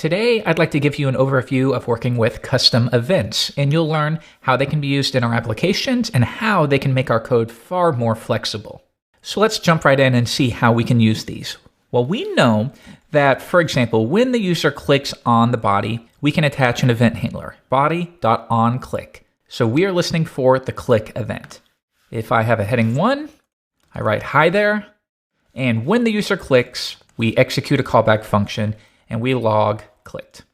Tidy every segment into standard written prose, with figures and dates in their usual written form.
Today, I'd like to give you an overview of working with custom events, and you'll learn how they can be used in our applications and how they can make our code far more flexible. So let's jump right in and see how we can use these. Well, we know that, for example, when the user clicks on the body, we can attach an event handler, body.onClick. So we are listening for the click event. If I have a heading 1, I write hi there, and when the user clicks, we execute a callback function and we log clicked.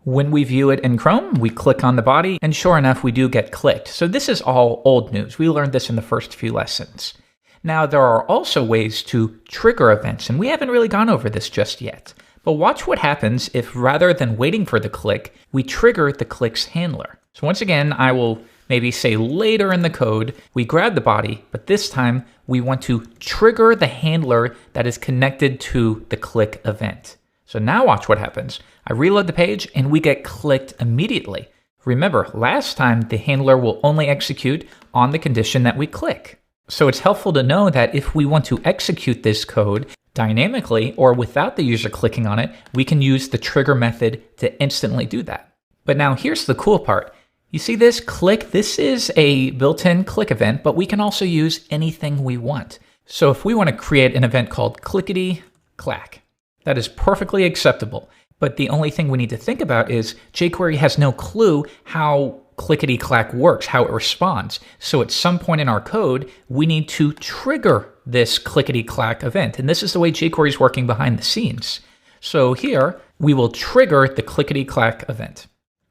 When we view it in Chrome, we click on the body, and sure enough, we do get clicked. So this is all old news. We learned this in the first few lessons. Now, there are also ways to trigger events, and we haven't really gone over this just yet. But watch what happens if rather than waiting for the click, we trigger the clicks handler. So once again, I will maybe say later in the code, we grab the body, but this time we want to trigger the handler that is connected to the click event. So now watch what happens. I reload the page and we get clicked immediately. Remember, last time the handler will only execute on the condition that we click. So it's helpful to know that if we want to execute this code dynamically or without the user clicking on it, we can use the trigger method to instantly do that. But now here's the cool part. You see this click? This is a built-in click event, but we can also use anything we want. So if we want to create an event called clickety-clack, that is perfectly acceptable. But the only thing we need to think about is jQuery has no clue how clickety-clack works, how it responds. So at some point in our code, we need to trigger this clickety-clack event. And this is the way jQuery is working behind the scenes. So here, we will trigger the clickety-clack event.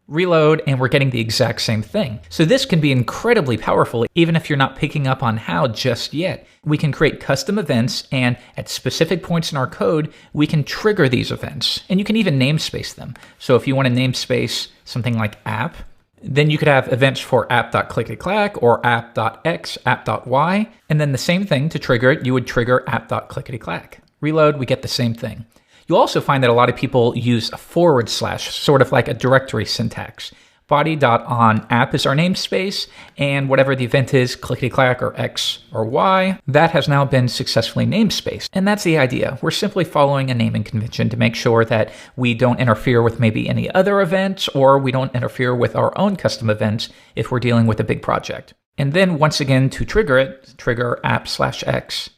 Reload, and we're getting the exact same thing. So this can be incredibly powerful, even if you're not picking up on how just yet. We can create custom events, and at specific points in our code, we can trigger these events. And you can even namespace them. So if you want to namespace something like app, then you could have events for app.clicketyclack or app.x, app.y, and then the same thing to trigger it, you would trigger app.clicketyclack. Reload, we get the same thing. You'll also find that a lot of people use a /, sort of like a directory syntax. Body.onApp is our namespace, and whatever the event is, clickety-clack or X or Y, that has now been successfully namespaced. And that's the idea. We're simply following a naming convention to make sure that we don't interfere with maybe any other events, or we don't interfere with our own custom events if we're dealing with a big project. And then once again, to trigger it, trigger app/X,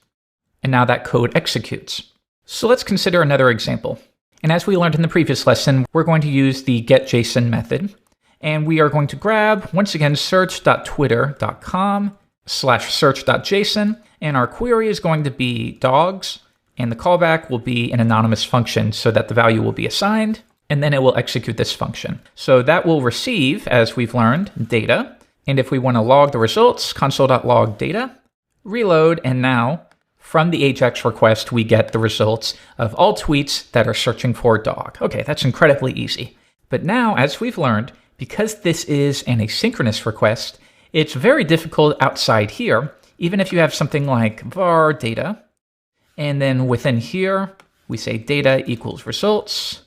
and now that code executes. So let's consider another example. And as we learned in the previous lesson, we're going to use the getJSON method. And we are going to grab, once again, search.twitter.com/search.json. And our query is going to be dogs. And the callback will be an anonymous function so that the value will be assigned. And then it will execute this function. So that will receive, as we've learned, data. And if we want to log the results, console.log data, reload, and now from the AJAX request, we get the results of all tweets that are searching for dog. Okay, that's incredibly easy. But now, as we've learned, because this is an asynchronous request, it's very difficult outside here, even if you have something like var data, and then within here, we say data equals results.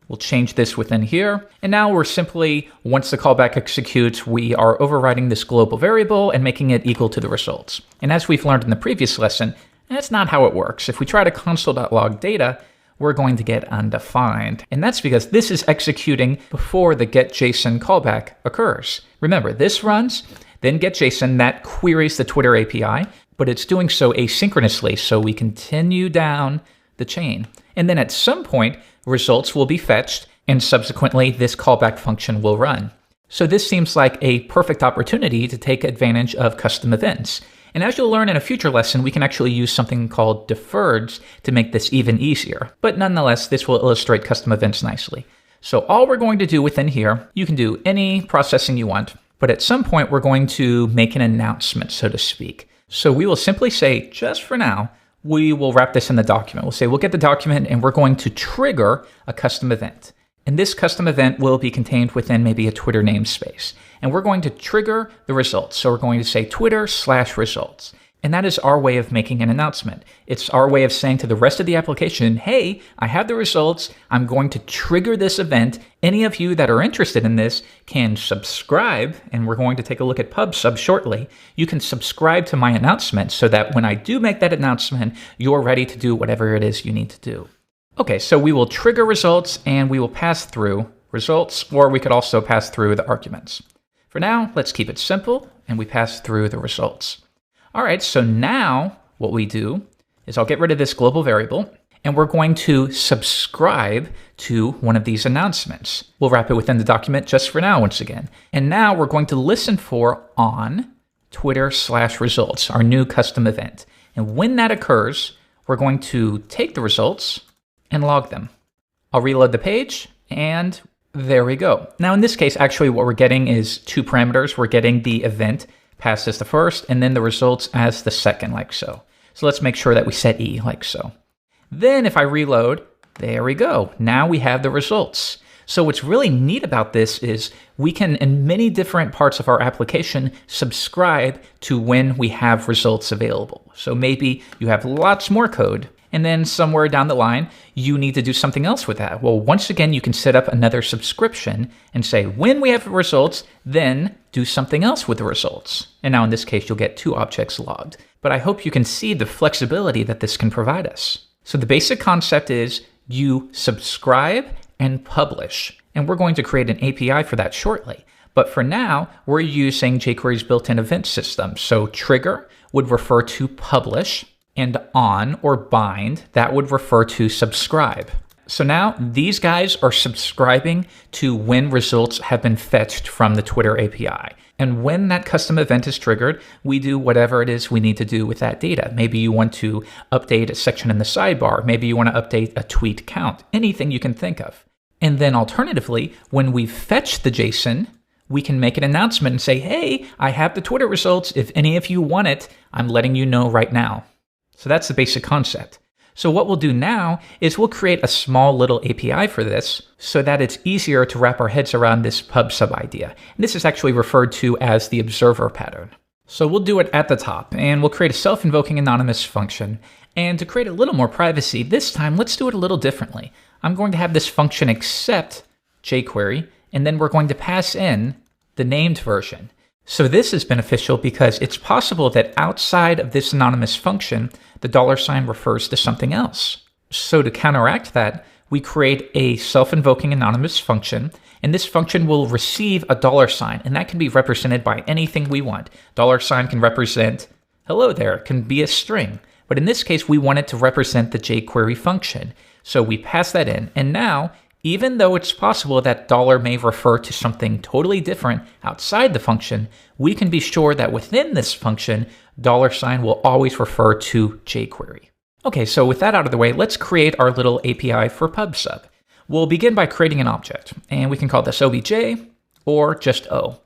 We'll change this within here. And now we're simply, once the callback executes, we are overriding this global variable and making it equal to the results. And as we've learned in the previous lesson, that's not how it works. If we try to console.log data, we're going to get undefined. And that's because this is executing before the getJSON callback occurs. Remember, this runs, then getJSON, that queries the Twitter API, but it's doing so asynchronously, so we continue down the chain. And then at some point, results will be fetched, and subsequently, this callback function will run. So this seems like a perfect opportunity to take advantage of custom events. And as you'll learn in a future lesson, we can actually use something called deferreds to make this even easier. But nonetheless, this will illustrate custom events nicely. So all we're going to do within here, you can do any processing you want, but at some point we're going to make an announcement, so to speak. So we will simply say, just for now, we will wrap this in the document. We'll say, we'll get the document and we're going to trigger a custom event. And this custom event will be contained within maybe a Twitter namespace. And we're going to trigger the results. So we're going to say Twitter/results. And that is our way of making an announcement. It's our way of saying to the rest of the application, hey, I have the results. I'm going to trigger this event. Any of you that are interested in this can subscribe, and we're going to take a look at PubSub shortly. You can subscribe to my announcement so that when I do make that announcement, you're ready to do whatever it is you need to do. Okay, so we will trigger results and we will pass through results, or we could also pass through the arguments. For now, let's keep it simple and we pass through the results. All right, so now what we do is I'll get rid of this global variable and we're going to subscribe to one of these announcements. We'll wrap it within the document just for now once again. And now we're going to listen for on Twitter/results, our new custom event. And when that occurs, we're going to take the results and log them. I'll reload the page and there we go. Now in this case, actually what we're getting is two parameters. We're getting the event passed as the first and then the results as the second, like so. So let's make sure that we set E like so. Then if I reload, there we go. Now we have the results. So what's really neat about this is we can, in many different parts of our application, subscribe to when we have results available. So maybe you have lots more code, and then somewhere down the line, you need to do something else with that. Well, once again, you can set up another subscription and say, when we have results, then do something else with the results. And now in this case, you'll get two objects logged. But I hope you can see the flexibility that this can provide us. So the basic concept is you subscribe and publish. And we're going to create an API for that shortly. But for now, we're using jQuery's built-in event system. So trigger would refer to publish, and on or bind, that would refer to subscribe. So now these guys are subscribing to when results have been fetched from the Twitter API. And when that custom event is triggered, we do whatever it is we need to do with that data. Maybe you want to update a section in the sidebar. Maybe you want to update a tweet count, anything you can think of. And then alternatively, when we fetch the JSON, we can make an announcement and say, hey, I have the Twitter results. If any of you want it, I'm letting you know right now. So that's the basic concept. So what we'll do now is we'll create a small little API for this so that it's easier to wrap our heads around this pub sub idea. And this is actually referred to as the observer pattern. So we'll do it at the top and we'll create a self-invoking anonymous function. And to create a little more privacy, this time let's do it a little differently. I'm going to have this function accept jQuery, and then we're going to pass in the named version. So this is beneficial because it's possible that outside of this anonymous function, the $ refers to something else. So to counteract that, we create a self-invoking anonymous function, and this function will receive a $, and that can be represented by anything we want. $ can represent hello there, it can be a string. But in this case, we want it to represent the jQuery function. So we pass that in, and now, even though it's possible that $ may refer to something totally different outside the function, we can be sure that within this function, $ will always refer to jQuery. Okay, so with that out of the way, let's create our little API for PubSub. We'll begin by creating an object, and we can call this obj or just O.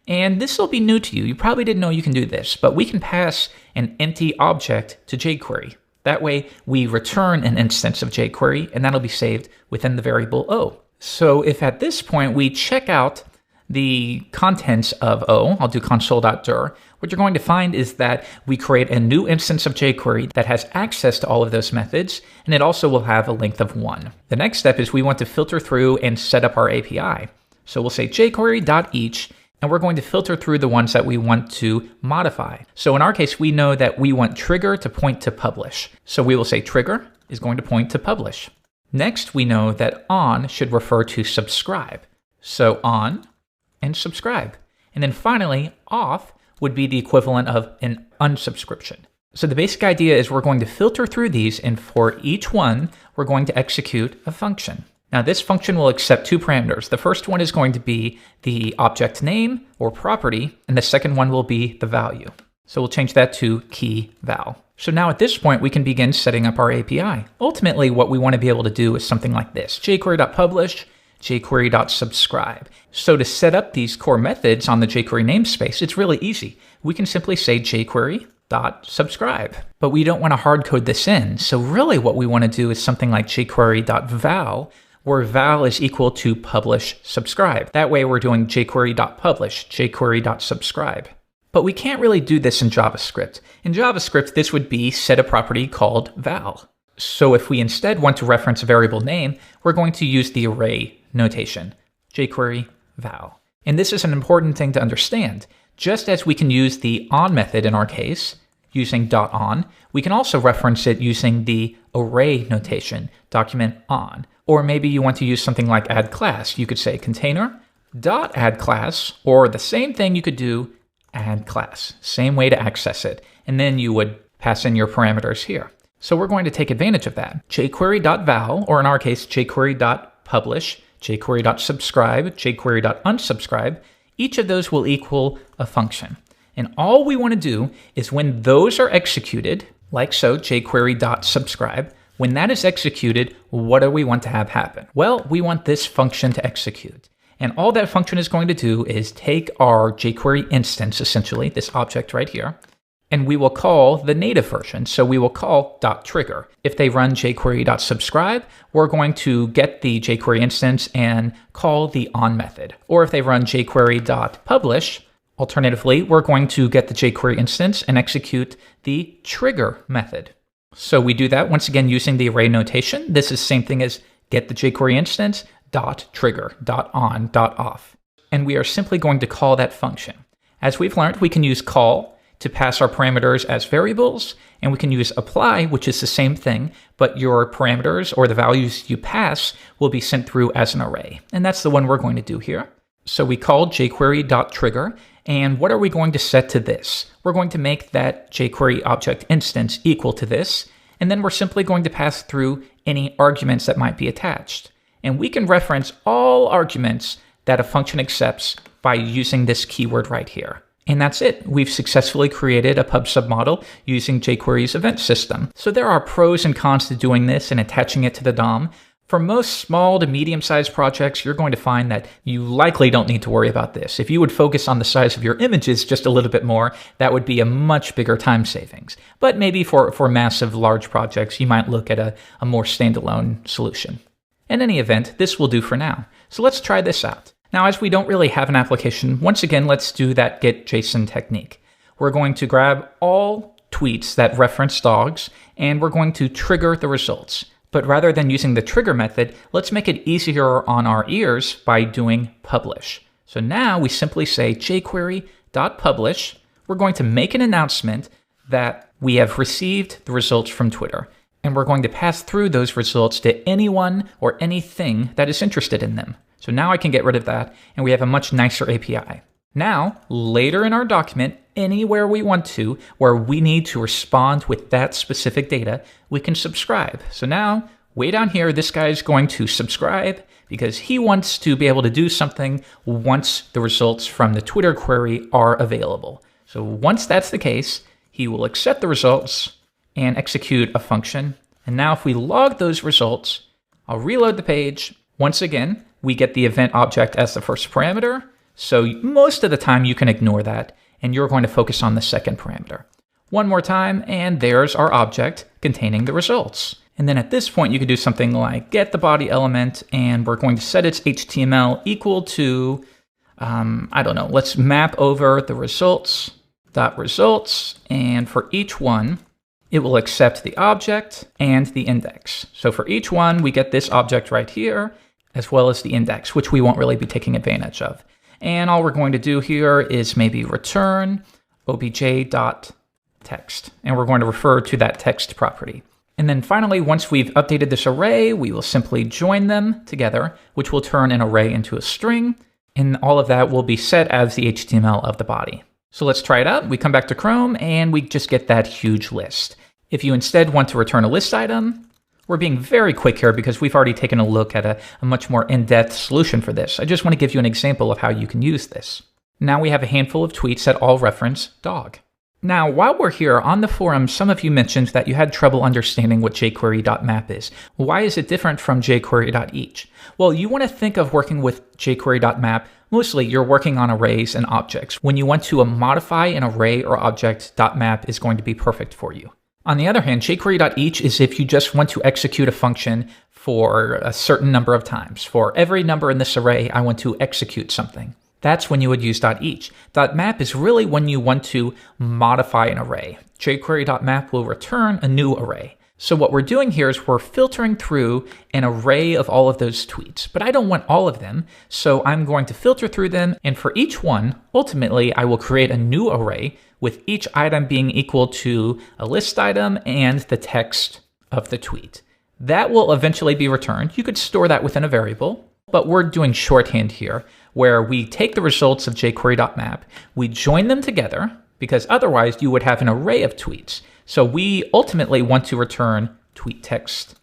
And this will be new to you. You probably didn't know you can do this, but we can pass an empty object to jQuery. That way, we return an instance of jQuery, and that'll be saved within the variable O. So if at this point we check out the contents of O, I'll do console.dir, what you're going to find is that we create a new instance of jQuery that has access to all of those methods, and it also will have a length of 1. The next step is we want to filter through and set up our API. So we'll say jQuery.each, and we're going to filter through the ones that we want to modify. So in our case, we know that we want trigger to point to publish. So we will say trigger is going to point to publish. Next, we know that on should refer to subscribe. So on and subscribe. And then finally, off would be the equivalent of an unsubscription. So the basic idea is we're going to filter through these, and for each one, we're going to execute a function. Now this function will accept two parameters. The first one is going to be the object name or property, and the second one will be the value. So we'll change that to key val. So now at this point, we can begin setting up our API. Ultimately, what we want to be able to do is something like this: jQuery.publish, jQuery.subscribe. So to set up these core methods on the jQuery namespace, it's really easy. We can simply say jQuery.subscribe, but we don't want to hard code this in. So really what we want to do is something like jQuery.val, where val is equal to publish subscribe. That way we're doing jQuery.publish, jQuery.subscribe. But we can't really do this in JavaScript. In JavaScript, this would be set a property called val. So if we instead want to reference a variable name, we're going to use the array notation, jQuery val. And this is an important thing to understand. Just as we can use the on method in our case, using .on. We can also reference it using the array notation, document on. Or maybe you want to use something like add class. You could say container dot add class, or the same thing you could do add class. Same way to access it. And then you would pass in your parameters here. So we're going to take advantage of that. jQuery.val, or in our case, jQuery.publish, jQuery.subscribe, jQuery.unsubscribe, each of those will equal a function. And all we want to do is when those are executed, like so, jQuery.subscribe, when that is executed, what do we want to have happen? Well, we want this function to execute. And all that function is going to do is take our jQuery instance, essentially, this object right here, and we will call the native version. So we will call .trigger. If they run jQuery.subscribe, we're going to get the jQuery instance and call the on method. Or if they run jQuery.publish, alternatively, we're going to get the jQuery instance and execute the trigger method. So we do that once again using the array notation. This is the same thing as get the jQuery instance, .trigger, .on, .off. And we are simply going to call that function. As we've learned, we can use call to pass our parameters as variables, and we can use apply, which is the same thing, but your parameters or the values you pass will be sent through as an array. And that's the one we're going to do here. So we called jQuery.trigger, and what are we going to set to this? We're going to make that jQuery object instance equal to this, and then we're simply going to pass through any arguments that might be attached. And we can reference all arguments that a function accepts by using this keyword right here. And that's it. We've successfully created a pub sub model using jQuery's event system. So there are pros and cons to doing this and attaching it to the DOM. For most small to medium-sized projects, you're going to find that you likely don't need to worry about this. If you would focus on the size of your images just a little bit more, that would be a much bigger time savings. But maybe for massive, large projects, you might look at a more standalone solution. In any event, this will do for now. So let's try this out. Now, as we don't really have an application, once again, let's do that get JSON technique. We're going to grab all tweets that reference dogs, and we're going to trigger the results. But rather than using the trigger method, let's make it easier on our ears by doing publish. So now we simply say jQuery.publish. We're going to make an announcement that we have received the results from Twitter. And we're going to pass through those results to anyone or anything that is interested in them. So now I can get rid of that, and we have a much nicer API. Now, later in our document, anywhere we want to, where we need to respond with that specific data, we can subscribe. So now, way down here, this guy is going to subscribe because he wants to be able to do something once the results from the Twitter query are available. So once that's the case, he will accept the results and execute a function. And now if we log those results, I'll reload the page. Once again, we get the event object as the first parameter. So most of the time you can ignore that, and you're going to focus on the second parameter. One more time, and there's our object containing the results. And then at this point, you could do something like get the body element, and we're going to set its HTML equal to, I don't know, let's map over the results.results, and for each one, it will accept the object and the index. So for each one, we get this object right here, as well as the index, which we won't really be taking advantage of. And all we're going to do here is maybe return obj.text, and we're going to refer to that text property. And then finally, once we've updated this array, we will simply join them together, which will turn an array into a string, and all of that will be set as the HTML of the body. So let's try it out. We come back to Chrome, and we just get that huge list. If you instead want to return a list item, we're being very quick here because we've already taken a look at a much more in-depth solution for this. I just want to give you an example of how you can use this. Now we have a handful of tweets that all reference dog. Now, while we're here on the forum, some of you mentioned that you had trouble understanding what jQuery.map is. Why is it different from jQuery.each? Well, you want to think of working with jQuery.map. Mostly, you're working on arrays and objects. When you want to modify an array or object, .map is going to be perfect for you. On the other hand, jQuery.each is if you just want to execute a function for a certain number of times. For every number in this array, I want to execute something. That's when you would use .each. .map is really when you want to modify an array. jQuery.map will return a new array. So what we're doing here is we're filtering through an array of all of those tweets, but I don't want all of them, so I'm going to filter through them, and for each one, ultimately, I will create a new array with each item being equal to a list item and the text of the tweet. That will eventually be returned. You could store that within a variable, but we're doing shorthand here, where we take the results of jQuery.map, we join them together, because otherwise you would have an array of tweets. So we ultimately want to return tweet text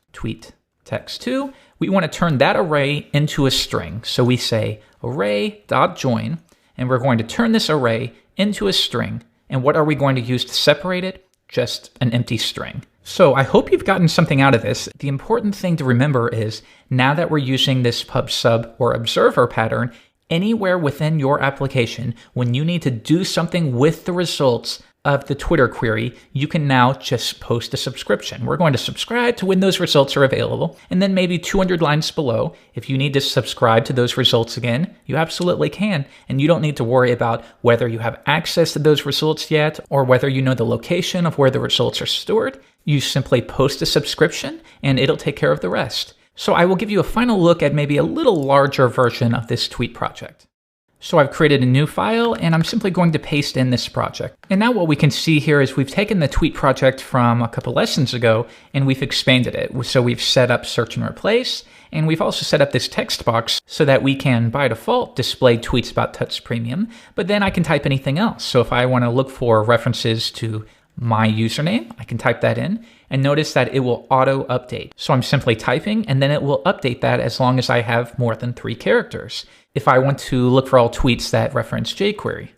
2. We want to turn that array into a string. So we say array.join, and we're going to turn this array into a string. And what are we going to use to separate it? Just an empty string. So I hope you've gotten something out of this. The important thing to remember is now that we're using this pub/sub or observer pattern, anywhere within your application, when you need to do something with the results of the Twitter query, you can now just post a subscription. We're going to subscribe to when those results are available, and then maybe 200 lines below, if you need to subscribe to those results again, you absolutely can, and you don't need to worry about whether you have access to those results yet, or whether you know the location of where the results are stored. You simply post a subscription, and it'll take care of the rest. So I will give you a final look at maybe a little larger version of this tweet project. So I've created a new file, and I'm simply going to paste in this project. And now what we can see here is we've taken the tweet project from a couple lessons ago, and we've expanded it. So we've set up search and replace, and we've also set up this text box so that we can, by default, display tweets about Tuts Premium, but then I can type anything else. So if I want to look for references to my username, I can type that in, and notice that it will auto-update. So I'm simply typing, and then it will update that as long as I have more than 3 characters. If I want to look for all tweets that reference jQuery,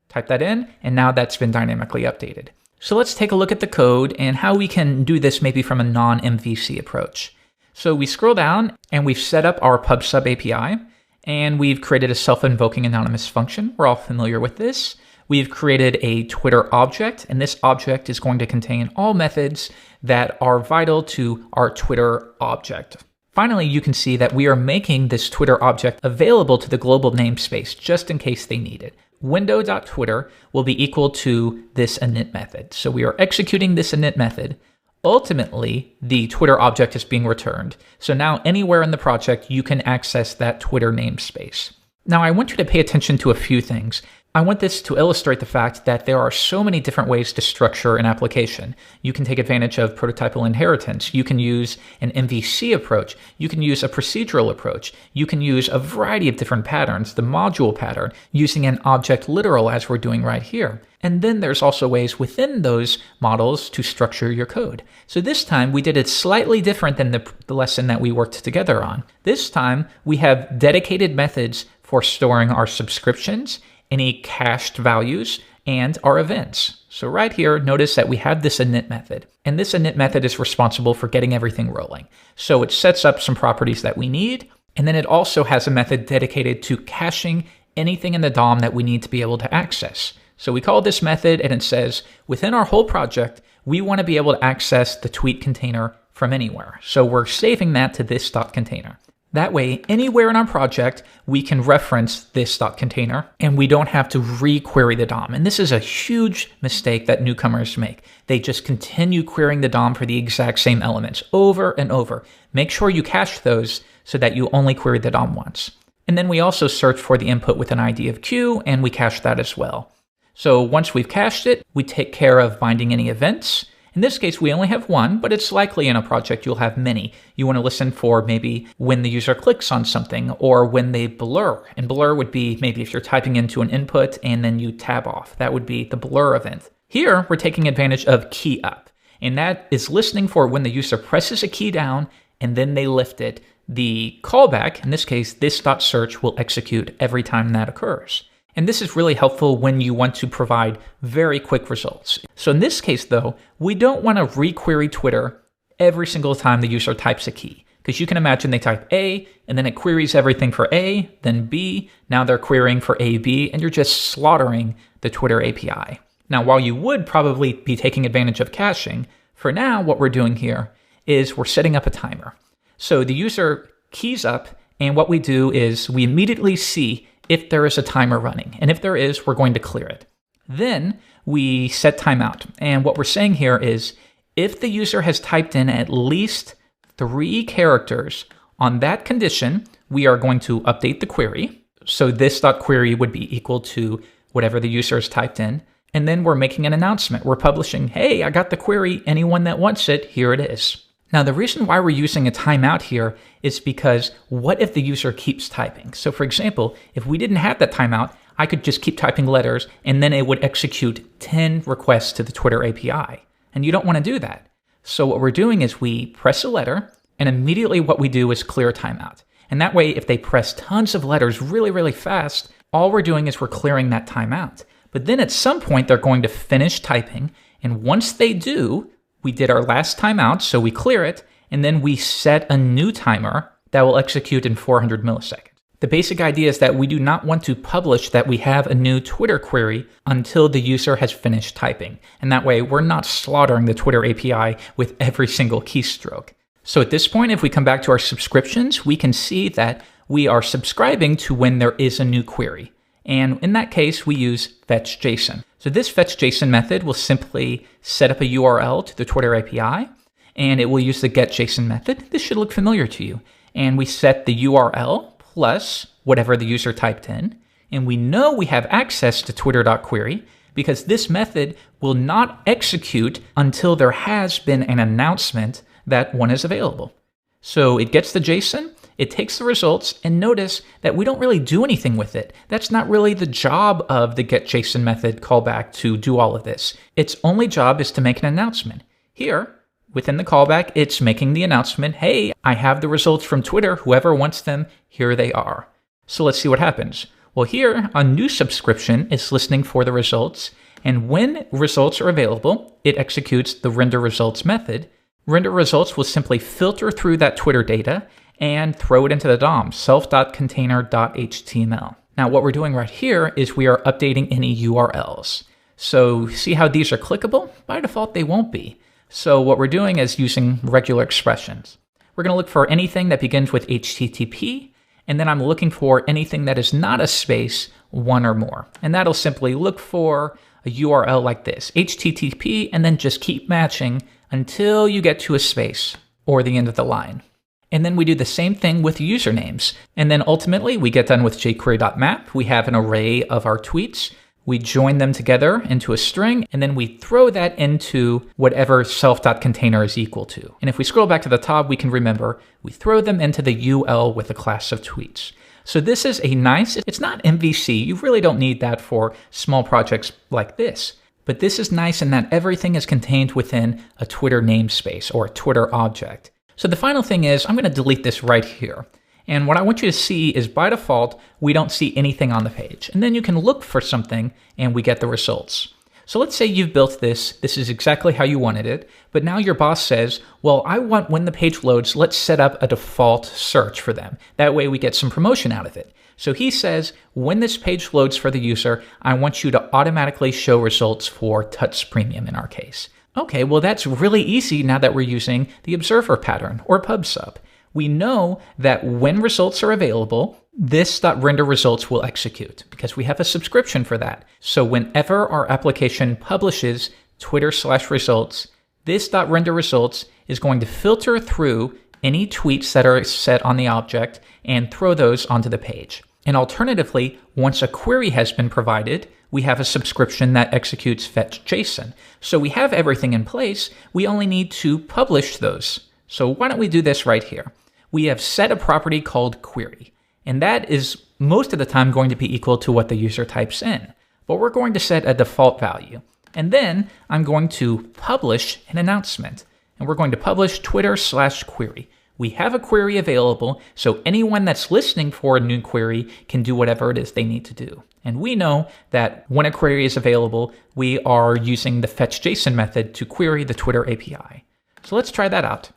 type that in, and now that's been dynamically updated. So let's take a look at the code and how we can do this maybe from a non-MVC approach. So we scroll down, and we've set up our pub/sub API, and we've created a self-invoking anonymous function. We're all familiar with this. We've created a Twitter object, and this object is going to contain all methods that are vital to our Twitter object. Finally, you can see that we are making this Twitter object available to the global namespace just in case they need it. Window.Twitter will be equal to this init method. So we are executing this init method. Ultimately, the Twitter object is being returned. So now anywhere in the project, you can access that Twitter namespace. Now, I want you to pay attention to a few things. I want this to illustrate the fact that there are so many different ways to structure an application. You can take advantage of prototypal inheritance. You can use an MVC approach. You can use a procedural approach. You can use a variety of different patterns, the module pattern, using an object literal as we're doing right here. And then there's also ways within those models to structure your code. So this time we did it slightly different than the lesson that we worked together on. This time we have dedicated methods for storing our subscriptions, any cached values, and our events. So right here, notice that we have this init method, and this init method is responsible for getting everything rolling. So it sets up some properties that we need, and then it also has a method dedicated to caching anything in the DOM that we need to be able to access. So we call this method, and it says, within our whole project, we want to be able to access the tweet container from anywhere. So we're saving that to this .container. That way, anywhere in our project, we can reference this .container, and we don't have to re-query the DOM. And this is a huge mistake that newcomers make. They just continue querying the DOM for the exact same elements over and over. Make sure you cache those so that you only query the DOM once. And then we also search for the input with an ID of Q, and we cache that as well. So once we've cached it, we take care of binding any events. In this case, we only have one, but it's likely in a project you'll have many. You want to listen for maybe when the user clicks on something or when they blur. And blur would be maybe if you're typing into an input and then you tab off. That would be the blur event. Here, we're taking advantage of key up, and that is listening for when the user presses a key down and then they lift it. The callback, in this case, this.search will execute every time that occurs. And this is really helpful when you want to provide very quick results. So in this case, though, we don't want to re-query Twitter every single time the user types a key. Because you can imagine they type A, and then it queries everything for A, then B, now they're querying for A, B, and you're just slaughtering the Twitter API. Now, while you would probably be taking advantage of caching, for now, what we're doing here is we're setting up a timer. So the user keys up, and what we do is we immediately see if there is a timer running. And if there is, we're going to clear it. Then we set timeout. And what we're saying here is if the user has typed in at least 3 characters on that condition, we are going to update the query. So this.query would be equal to whatever the user has typed in. And then we're making an announcement. We're publishing, hey, I got the query. Anyone that wants it, here it is. Now, the reason why we're using a timeout here is because what if the user keeps typing? So for example, if we didn't have that timeout, I could just keep typing letters and then it would execute 10 requests to the Twitter API. And you don't want to do that. So what we're doing is we press a letter and immediately what we do is clear a timeout. And that way, if they press tons of letters really, really fast, all we're doing is we're clearing that timeout. But then at some point, they're going to finish typing. And once they do, we did our last timeout, so we clear it, and then we set a new timer that will execute in 400 milliseconds. The basic idea is that we do not want to publish that we have a new Twitter query until the user has finished typing. And that way, we're not slaughtering the Twitter API with every single keystroke. So at this point, if we come back to our subscriptions, we can see that we are subscribing to when there is a new query. And in that case, we use fetch.json. So this fetch.json method will simply set up a URL to the Twitter API, and it will use the getJSON method. This should look familiar to you. And we set the URL plus whatever the user typed in. And we know we have access to twitter.query because this method will not execute until there has been an announcement that one is available. So it gets the JSON, it takes the results, and notice that we don't really do anything with it. That's not really the job of the getJSON method callback to do all of this. Its only job is to make an announcement. Here, within the callback, it's making the announcement, hey, I have the results from Twitter. Whoever wants them, here they are. So let's see what happens. Well, here, a new subscription is listening for the results, and when results are available, it executes the render results method. Render results will simply filter through that Twitter data and throw it into the DOM, self.container.html. Now, what we're doing right here is we are updating any URLs. So see how these are clickable? By default, they won't be. So what we're doing is using regular expressions. We're going to look for anything that begins with HTTP, and then I'm looking for anything that is not a space, one or more. And that'll simply look for a URL like this, HTTP, and then just keep matching until you get to a space or the end of the line. And then we do the same thing with usernames. And then ultimately we get done with jQuery.map. We have an array of our tweets. We join them together into a string, and then we throw that into whatever self.container is equal to. And if we scroll back to the top, we can remember we throw them into the UL with a class of tweets. So this is a nice, it's not MVC. You really don't need that for small projects like this. But this is nice in that everything is contained within a Twitter namespace or a Twitter object. So the final thing is I'm going to delete this right here. And what I want you to see is by default, we don't see anything on the page. And then you can look for something and we get the results. So let's say you've built this. This is exactly how you wanted it. But now your boss says, well, I want when the page loads, let's set up a default search for them. That way we get some promotion out of it. So he says, when this page loads for the user, I want you to automatically show results for Tuts Premium in our case. Okay, well, that's really easy now that we're using the observer pattern or PubSub. We know that when results are available, this.render results will execute because we have a subscription for that. So whenever our application publishes Twitter/results, this.render results is going to filter through any tweets that are set on the object and throw those onto the page. And alternatively, once a query has been provided, we have a subscription that executes fetch.json. So we have everything in place. We only need to publish those. So why don't we do this right here? We have set a property called query, and that is most of the time going to be equal to what the user types in. But we're going to set a default value. And then I'm going to publish an announcement, and we're going to publish Twitter/query. We have a query available, so anyone that's listening for a new query can do whatever it is they need to do. And we know that when a query is available, we are using the fetch.json method to query the Twitter API. So let's try that out.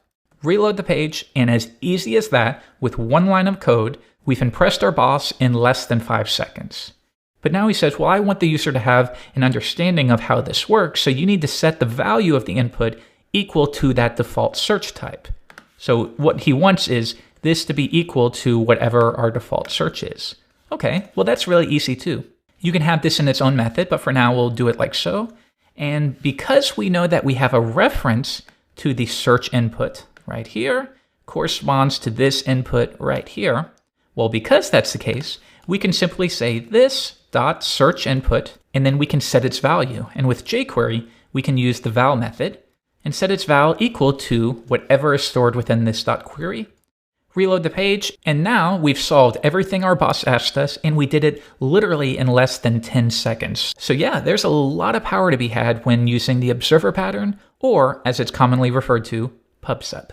Reload the page, and as easy as that, with one line of code, we've impressed our boss in less than 5 seconds. But now he says, well, I want the user to have an understanding of how this works, so you need to set the value of the input equal to that default search type. So what he wants is this to be equal to whatever our default search is. Okay, well, that's really easy too. You can have this in its own method, but for now we'll do it like so. And because we know that we have a reference to the search input right here corresponds to this input right here, well, because that's the case, we can simply say this dot search input, and then we can set its value. And with jQuery, we can use the val method and set its val equal to whatever is stored within this .query. Reload the page, and now we've solved everything our boss asked us, and we did it literally in less than 10 seconds. So yeah, there's a lot of power to be had when using the observer pattern, or as it's commonly referred to, PubSub.